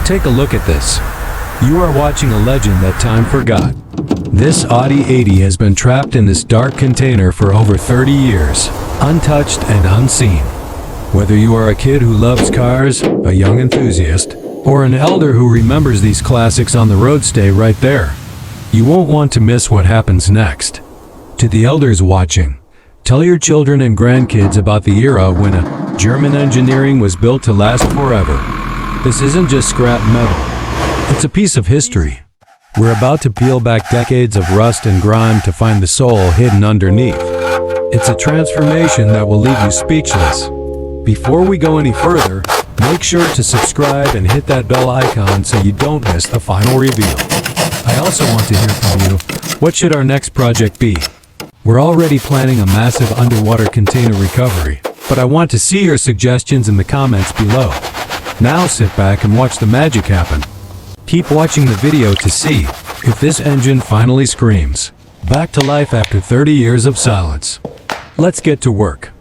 Take a look at this. You are watching a legend that time forgot. This Audi 80 has been trapped in this dark container for over 30 years, untouched and unseen. Whether you are a kid who loves cars, a young enthusiast, or an elder who remembers these classics on the road, stay right there. You won't want to miss what happens next. To the elders watching, tell your children and grandkids about the era when German engineering was built to last forever. This isn't just scrap metal. It's a piece of history. We're about to peel back decades of rust and grime to find the soul hidden underneath. It's a transformation that will leave you speechless. Before we go any further, make sure to subscribe and hit that bell icon so you don't miss the final reveal. I also want to hear from you. What should our next project be? We're already planning a massive underwater container recovery, but I want to see your suggestions in the comments below. Now sit back and watch the magic happen. Keep watching the video to see if this engine finally screams back to life after 30 years of silence. Let's get to work.